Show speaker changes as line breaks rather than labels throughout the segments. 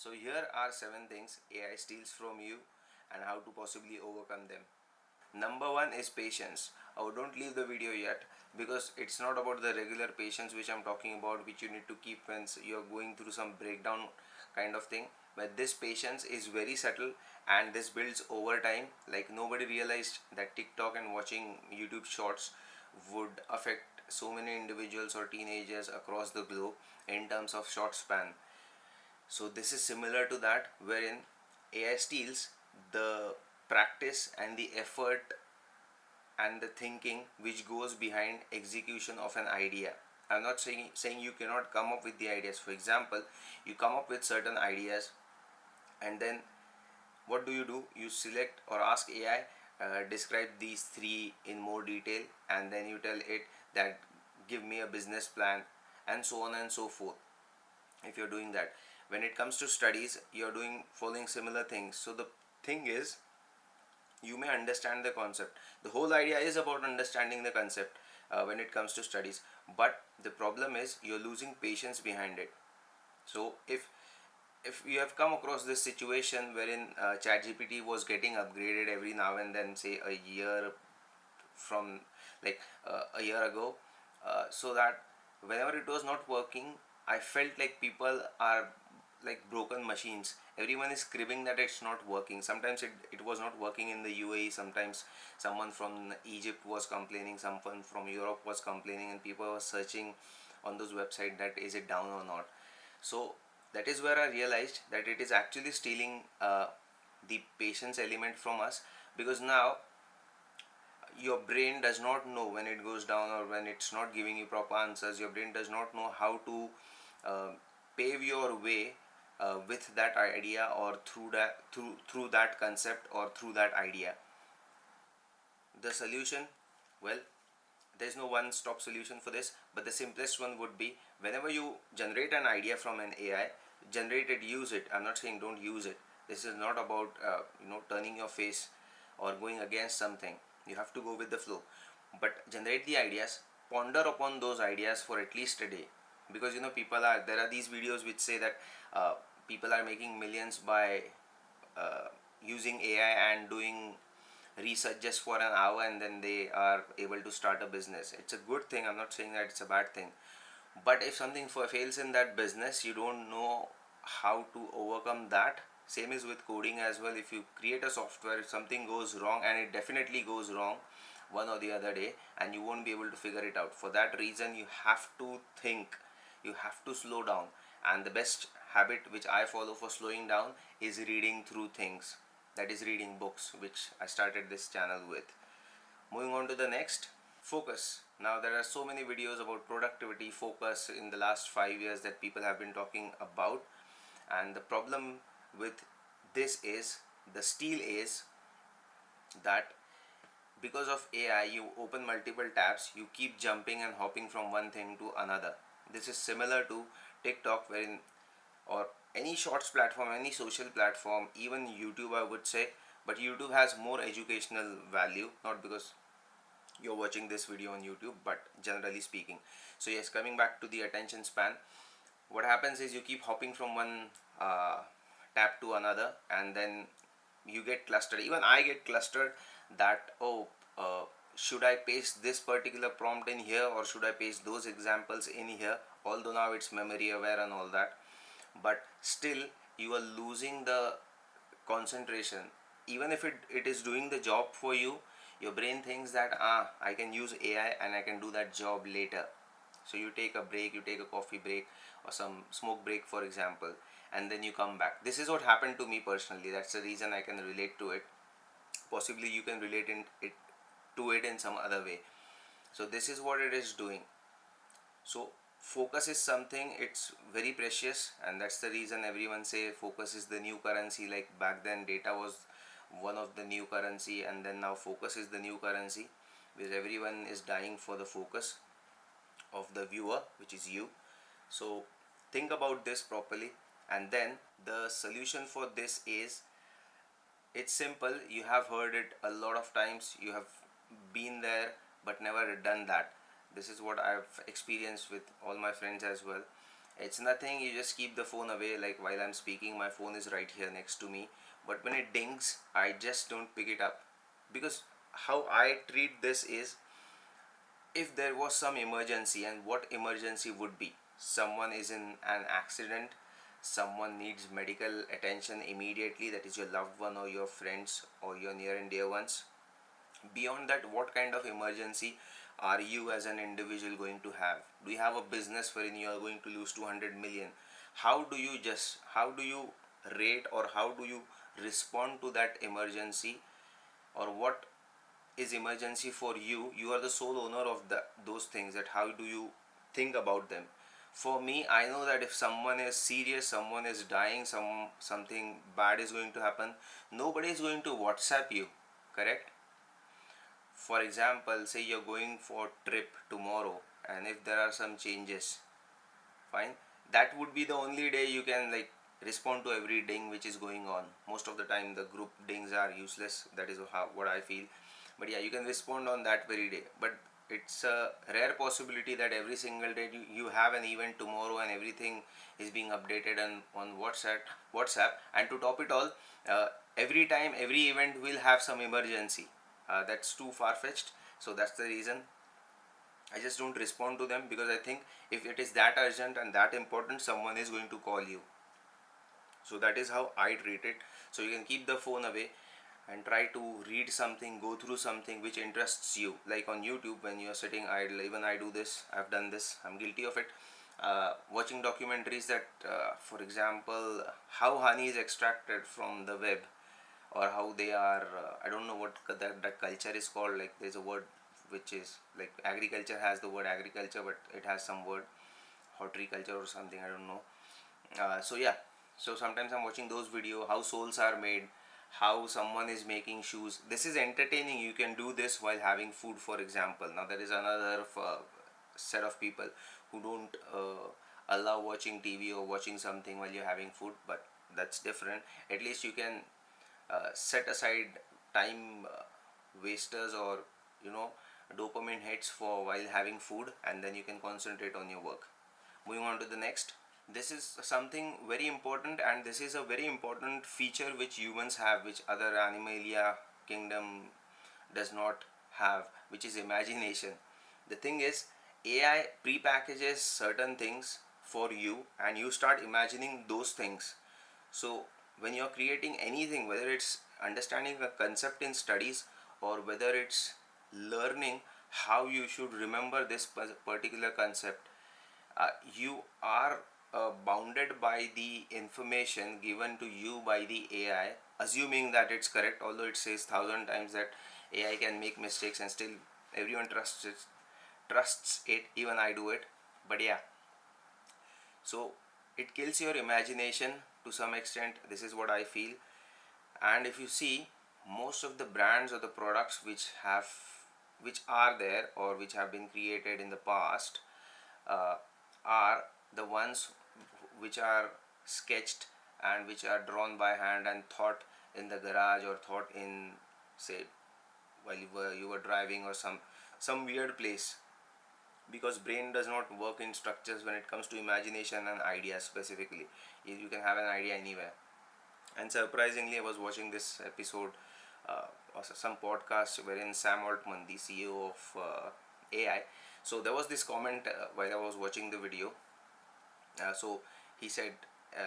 So here are 7 things AI steals from you and how to possibly overcome them. Number 1 is patience. Oh, don't leave the video yet, because it's not about the regular patience which I'm talking about, which you need to keep when you're going through some breakdown kind of thing. But this patience is very subtle, and this builds over time. Like, nobody realized that TikTok and watching YouTube shorts would affect so many individuals or teenagers across the globe in terms of short span. So this is similar to that, wherein AI steals the practice and the effort and the thinking which goes behind execution of an idea. I'm not saying you cannot come up with the ideas. For example, you come up with certain ideas, and then what do? You select or ask AI, describe these 3 in more detail, and then you tell it that give me a business plan, and so on and so forth. If you're doing that, when it comes to studies, you're doing following similar things. So the thing is, you may understand the concept. The whole idea is about understanding the concept when it comes to studies, but the problem is you're losing patience behind it. So if you have come across this situation wherein ChatGPT was getting upgraded every now and then, say a year from, like, a year ago, so that whenever it was not working, I felt like people are like broken machines. Everyone is cribbing that it's not working. Sometimes it was not working in the UAE. Sometimes someone from Egypt was complaining, someone from Europe was complaining, and people were searching on those websites that is it down or not. So that is where I realized that it is actually stealing the patience element from us, because now your brain does not know when it goes down or when it's not giving you proper answers. Your brain does not know how to uh, pave your way with that idea, or through that concept, or through that idea. The solution, well, there's no one stop solution for this, but the simplest one would be, whenever you generate an idea from an AI, generate it, use it. I'm not saying don't use it. This is not about turning your face or going against something. You have to go with the flow, but generate the ideas, ponder upon those ideas for at least a day. Because there are these videos which say that people are making millions by uh, using AI and doing research just for an hour, and then they are able to start a business. It's a good thing, I'm not saying that it's a bad thing. But if something fails in that business, you don't know how to overcome that. Same is with coding as well. If you create a software, if something goes wrong, and it definitely goes wrong one or the other day, and you won't be able to figure it out. For that reason, you have to think, you have to slow down. And the best habit which I follow for slowing down is reading through things. That is reading books, which I started this channel with. Moving on to the next, focus. Now there are so many videos about productivity, focus in the last 5 years that people have been talking about. And the problem with this is, the steal is that because of AI, you open multiple tabs, you keep jumping and hopping from one thing to another. This is similar to TikTok, wherein, or any shorts platform, any social platform, even YouTube, I would say. But YouTube has more educational value, not because you're watching this video on YouTube, but generally speaking. So yes, coming back to the attention span, what happens is you keep hopping from one tab to another, and then you get clustered. Even I get clustered that, oh, should I paste this particular prompt in here, or should I paste those examples in here? Although now it's memory aware and all that, but still you are losing the concentration. Even if it is doing the job for you, your brain thinks that I can use AI and I can do that job later. So you take a break, you take a coffee break or some smoke break, for example, and then you come back. This is what happened to me personally. That's the reason I can relate to it. Possibly you can relate to it in some other way. So this is what it is doing. So focus is something, it's very precious, and that's the reason everyone say focus is the new currency. Like back then data was one of the new currency, and then now focus is the new currency, because everyone is dying for the focus of the viewer, which is you. So think about this properly, and then the solution for this is, it's simple. You have heard it a lot of times, you have been there but never done that. This is what I've experienced with all my friends as well. It's nothing, you just keep the phone away. Like while I'm speaking, my phone is right here next to me, but when it dings, I just don't pick it up. Because how I treat this is, if there was some emergency, and what emergency would be, someone is in an accident, someone needs medical attention immediately, that is your loved one or your friends or your near and dear ones. Beyond that, what kind of emergency are you as an individual going to have? Do you have a business wherein you are going to lose 200 million? How do you rate, or how do you respond to that emergency? Or what is emergency for you? You are the sole owner of those things. That how do you think about them? For me, I know that if someone is serious, someone is dying, something bad is going to happen, nobody is going to WhatsApp you, correct? For example, say you're going for trip tomorrow, and if there are some changes, fine, that would be the only day you can like respond to every ding which is going on. Most of the time the group dings are useless, that is what I feel. But yeah, you can respond on that very day. But it's a rare possibility that every single day you have an event tomorrow and everything is being updated on WhatsApp. And to top it all, every time every event will have some emergency. That's too far-fetched. So that's the reason I just don't respond to them, because I think if it is that urgent and that important, someone is going to call you. So that is how I treat it. So you can keep the phone away and try to read something, go through something which interests you. Like on YouTube, when you are sitting idle, even I do this, I've done this, I'm guilty of it. Watching documentaries that, for example, how honey is extracted from the web, or how they are, I don't know what that culture is called. Like there's a word which is like, agriculture has the word agriculture, but it has some word, horticulture or something, I don't know. So yeah, so sometimes I'm watching those videos, how souls are made, how someone is making shoes. This is entertaining. You can do this while having food, for example. Now there is another set of people who don't allow watching TV or watching something while you're having food, but that's different. At least you can set aside time wasters, or you know, dopamine hits for while having food, and then you can concentrate on your work. Moving on to the next. This is something very important, and this is a very important feature which humans have, which other animalia kingdom does not have, which is imagination. The thing is, AI pre-packages certain things for you, and you start imagining those things. So when you're creating anything, whether it's understanding a concept in studies, or whether it's learning how you should remember this particular concept, you are bounded by the information given to you by the AI, assuming that it's correct, although it says 1,000 times that AI can make mistakes, and still everyone trusts it, even I do it. But yeah, so it kills your imagination to some extent. This is what I feel. And if you see, most of the brands or the products which are there, or which have been created in the past, uh, are the ones which are sketched and which are drawn by hand and thought in the garage, or thought in, say, while you were driving, or some weird place. Because brain does not work in structures when it comes to imagination and ideas specifically. You can have an idea anywhere. And surprisingly, I was watching this episode, or some podcast wherein Sam Altman, the CEO of AI, so there was this comment while I was watching the video. So he said,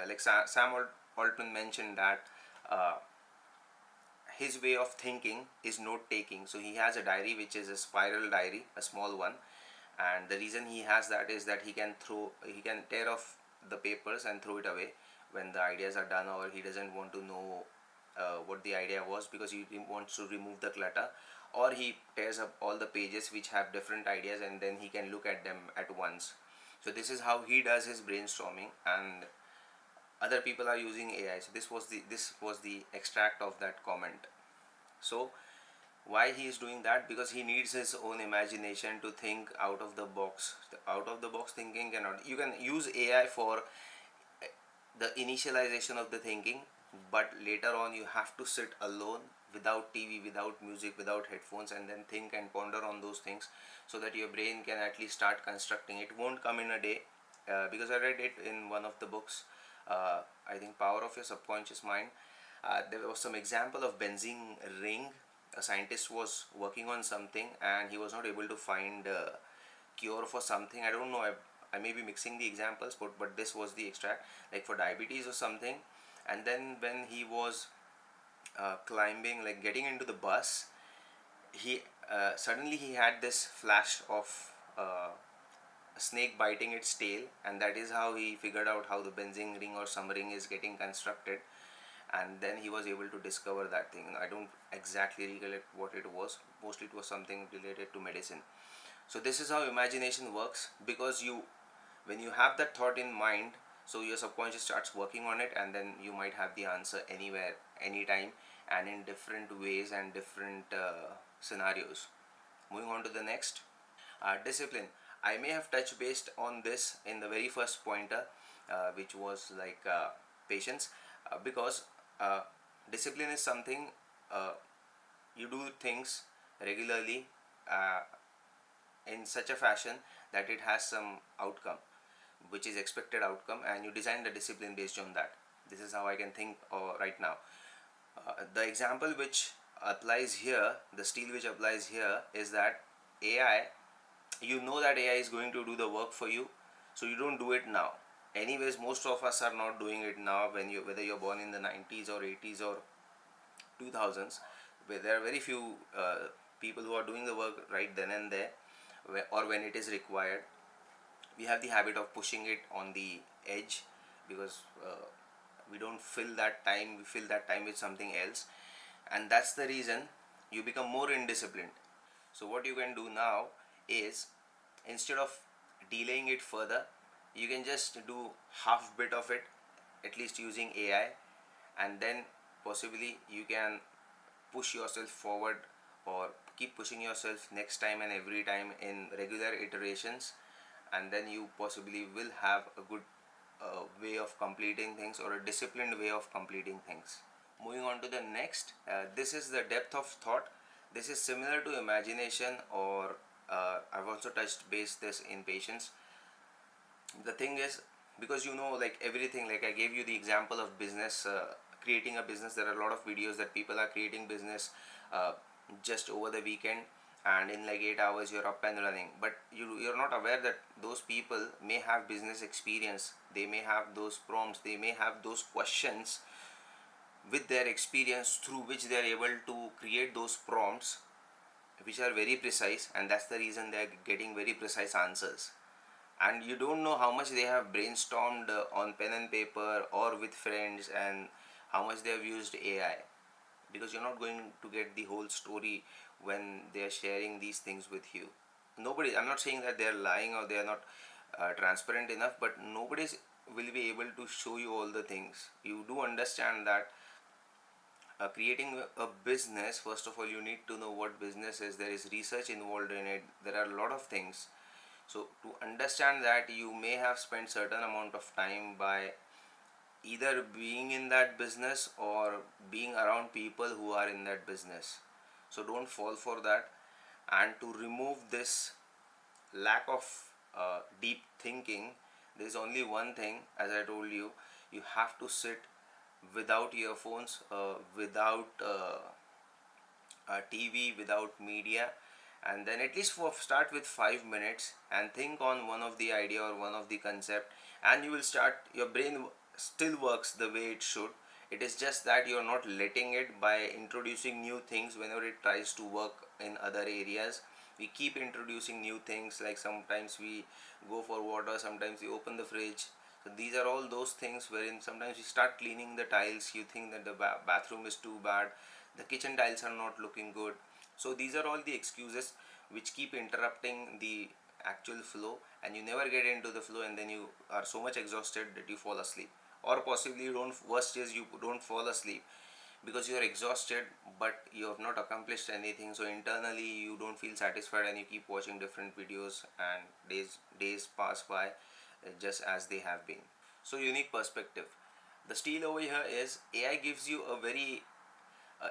like Sam Altman mentioned that uh, his way of thinking is note taking. So he has a diary which is a spiral diary, a small one, and the reason he has that is that he can tear off the papers and throw it away when the ideas are done, or he doesn't want to know what the idea was, because he wants to remove the clutter. Or he tears up all the pages which have different ideas, and then he can look at them at once. So this is how he does his brainstorming, and other people are using AI. So this was the extract of that comment. So why he is doing that? Because he needs his own imagination to think out of the box. The out of the box thinking cannot, you can use AI for the initialization of the thinking, but later on you have to sit alone, without TV, without music, without headphones, and then think and ponder on those things, so that your brain can at least start constructing. It won't come in a day, because I read it in one of the books. I think Power of Your Subconscious Mind. There was some example of benzene ring. A scientist was working on something and he was not able to find a cure for something. I don't know. I may be mixing the examples, but this was the extract, like for diabetes or something. And then when he was climbing, like getting into the bus, he suddenly he had this flash of a snake biting its tail, and that is how he figured out how the benzene ring or some ring is getting constructed. And then he was able to discover that thing. I don't exactly recollect what it was. Mostly it was something related to medicine. So this is how imagination works, because you, when you have that thought in mind, so your subconscious starts working on it, and then you might have the answer anywhere, anytime, and in different ways and different scenarios. Moving on to the next. Discipline. I may have touched based on this in the very first pointer, which was like patience, because uh, discipline is something, uh, you do things regularly uh, in such a fashion that it has some outcome, which is expected outcome, and you design the discipline based on that. This is how I can think right now. The example which applies here, the steel which applies here, is that AI, you know that AI is going to do the work for you, so you don't do it now. Anyways, most of us are not doing it now, when you, whether you're born in the 90s or 80s or 2000s, where there are very few people who are doing the work right then and there, or when it is required. We have the habit of pushing it on the edge, because we don't fill that time, we fill that time with something else, and that's the reason you become more indisciplined. So what you can do now is, instead of delaying it further, you can just do half bit of it, at least using AI, and then possibly you can push yourself forward, or keep pushing yourself next time and every time in regular iterations, and then you possibly will have a good way of completing things, or a disciplined way of completing things. Moving on to the next, this is the depth of thought. This is similar to imagination, or I've also touched base this in patience. The thing is, because you know, like everything, like I gave you the example of business, creating a business. There are a lot of videos that people are creating business uh, just over the weekend, and in like 8 hours you're up and running. But you're not aware that those people may have business experience, they may have those prompts, they may have those questions with their experience, through which they are able to create those prompts which are very precise, and that's the reason they are getting very precise answers. And you don't know how much they have brainstormed on pen and paper or with friends, and how much they have used AI, because you're not going to get the whole story when they are sharing these things with you. Nobody, I'm not saying that they are lying or they are not transparent enough, but nobody will be able to show you all the things. You do understand that creating a business, first of all you need to know what business is. There is research involved in it, there are a lot of things. So to understand that, you may have spent certain amount of time by either being in that business or being around people who are in that business. So don't fall for that. And to remove this lack of deep thinking, there is only one thing. As I told you, you have to sit without earphones, without TV, without media, and then at least for start with 5 minutes and think on one of the idea or one of the concept, and you will start, your brain still works the way it should. It is just that you are not letting it by introducing new things whenever it tries to work in other areas. We keep introducing new things, like sometimes we go for water, sometimes we open the fridge. So these are all those things wherein sometimes you start cleaning the tiles, you think that the bathroom is too bad, the kitchen tiles are not looking good. So these are all the excuses which keep interrupting the actual flow, and you never get into the flow, and then you are so much exhausted that you fall asleep. Or possibly you don't, worst is you don't fall asleep because you are exhausted, but you have not accomplished anything. So internally you don't feel satisfied, and you keep watching different videos, and days pass by just as they have been. So unique perspective. The steal over here is AI gives you a very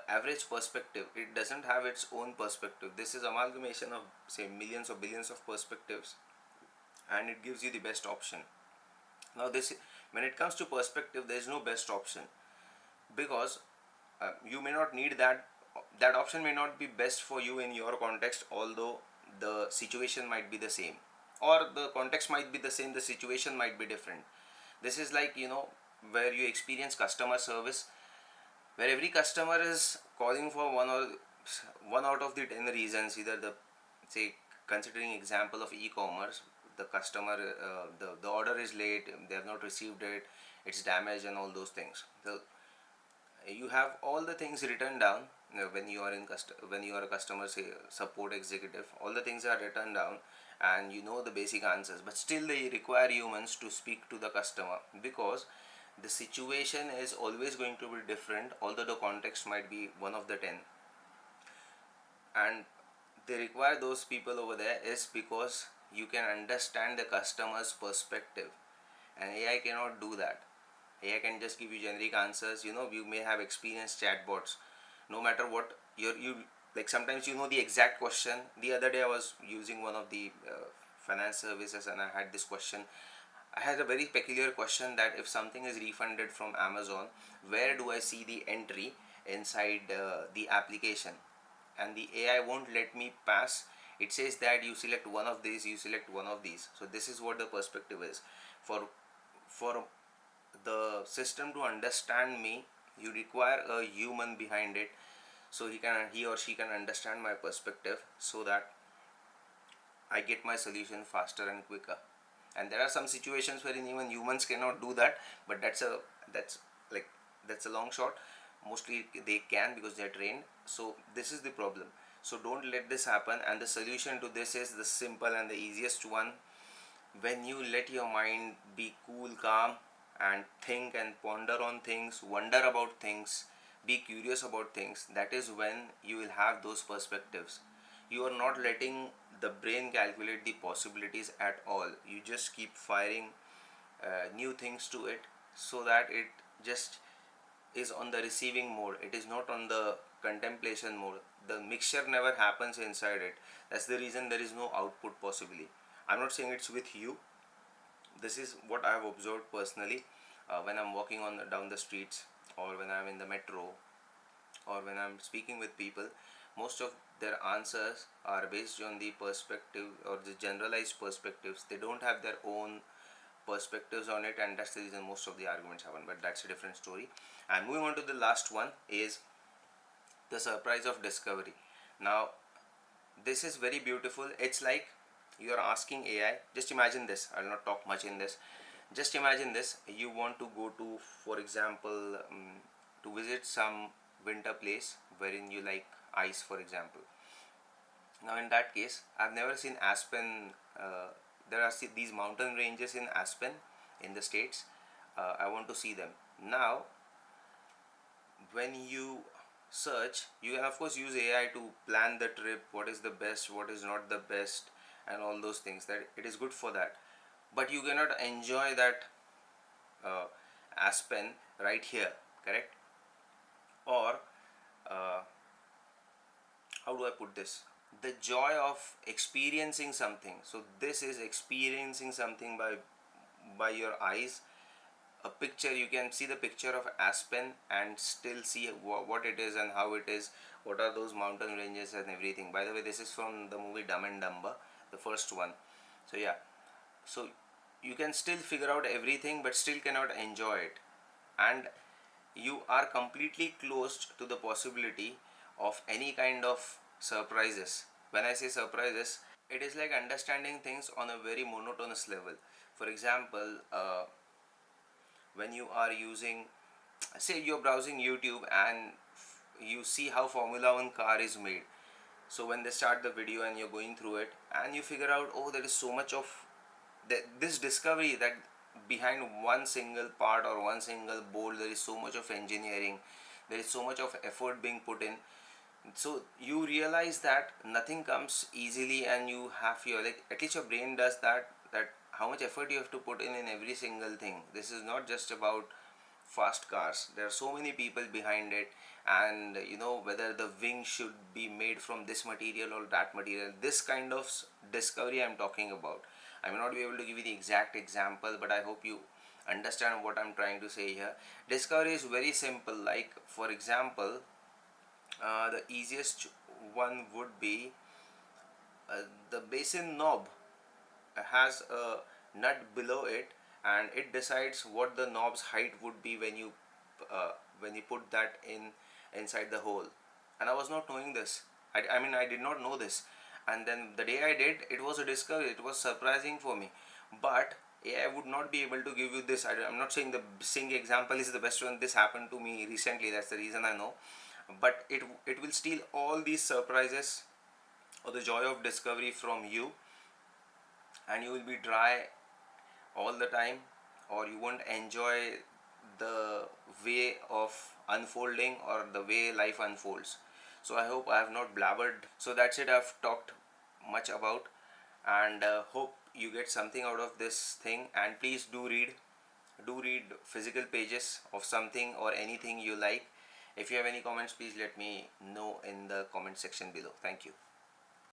average perspective. It doesn't have its own perspective. This is amalgamation of say millions or billions of perspectives, and it gives you the best option. Now this, when it comes to perspective, there is no best option, because you may not need that. That option may not be best for you in your context, although the situation might be the same, or the context might be the same, the situation might be different. This is like, where you experience customer service, where every customer is calling for one out of the 10 reasons. Either the, say, considering example of e-commerce, the customer, the order is late, they have not received it, it's damaged and all those things. So you have all the things written down. When you are when you are a customer, say, support executive, all the things are written down, and you know the basic answers, but still they require humans to speak to the customer, because the situation is always going to be different, although the context might be one of the 10. And they require those people over there is because you can understand the customer's perspective, and AI cannot do that. AI can just give you generic answers. You may have experienced chatbots. No matter what you like, sometimes you know the exact question. The other day I was using one of the finance services, and I had this question. I had a very peculiar question, that if something is refunded from Amazon, where do I see the entry inside the application? And the AI won't let me pass. It says that you select one of these, you select one of these. So this is what the perspective is. For the system to understand me, you require a human behind it, so he or she can understand my perspective, so that I get my solution faster and quicker. And there are some situations wherein even humans cannot do that, but that's like that's a long shot. Mostly they can, because they're trained. So this is the problem. So don't let this happen, and the solution to this is the simple and the easiest one. When you let your mind be cool, calm, and think and ponder on things, wonder about things, be curious about things, that is when you will have those perspectives. You are not letting the brain calculate the possibilities at all. You just keep firing new things to it, so that it just is on the receiving mode. It is not on the contemplation mode. The mixture never happens inside it. That's the reason there is no output possibly. I'm not saying it's with you. This is what I have observed personally, when I'm walking on down the streets, or when I'm in the metro, or when I'm speaking with people. Most of their answers are based on the perspective, or the generalized perspectives. They don't have their own perspectives on it, and that's the reason most of the arguments happen, but that's a different story. And moving on to the last one is the surprise of discovery. Now this is very beautiful. It's like you are asking AI, just imagine this, I'll not talk much in this. Just imagine this: you want to go to, for example, to visit some winter place wherein you like ice, for example. Now in that case, I've never seen Aspen. There are these mountain ranges in Aspen in the States. I want to see them. Now when you search, you can of course use AI to plan the trip, what is the best, what is not the best, and all those things. That it is good for that, but you cannot enjoy that uh, Aspen right here, correct? Or uh, how do I put this? The joy of experiencing something. So this is experiencing something by your eyes. A picture, you can see the picture of Aspen and still see what it is and how it is, what are those mountain ranges and everything. By the way, this is from the movie Dumb and Dumber, the first one. So yeah, so you can still figure out everything, but still cannot enjoy it. And you are completely closed to the possibility of any kind of surprises. When I say surprises, it is like understanding things on a very monotonous level. For example, when you are using, say you're browsing YouTube, and you see how Formula 1 car is made. So when they start the video and you're going through it, and you figure out, oh, there is so much of this discovery, that behind one single part or one single bolt there is so much of engineering, there is so much of effort being put in. So you realize that nothing comes easily, and you have your, like, at least your brain does that, that how much effort you have to put in every single thing. This is not just about fast cars. There are so many people behind it, and whether the wing should be made from this material or that material. This kind of discovery I'm talking about. I may not be able to give you the exact example, but I hope you understand what I'm trying to say here. Discovery is very simple. Like for example, the easiest one would be the basin knob has a nut below it, and it decides what the knob's height would be uh, when you put that inside the hole. And I was not knowing this. I mean, I did not know this, and then the day I did, it was a discovery. It was surprising for me. But AI would not be able to give you this. I'm not saying the sing example is the best one. This happened to me recently, that's the reason I know. But it will steal all these surprises or the joy of discovery from you, and you will be dry all the time, or you won't enjoy the way of unfolding or the way life unfolds. So I hope I have not blabbered. So that's it, I've talked much about, and hope you get something out of this thing. And please do read physical pages of something or anything you like. If you have any comments, please let me know in the comment section below. Thank you.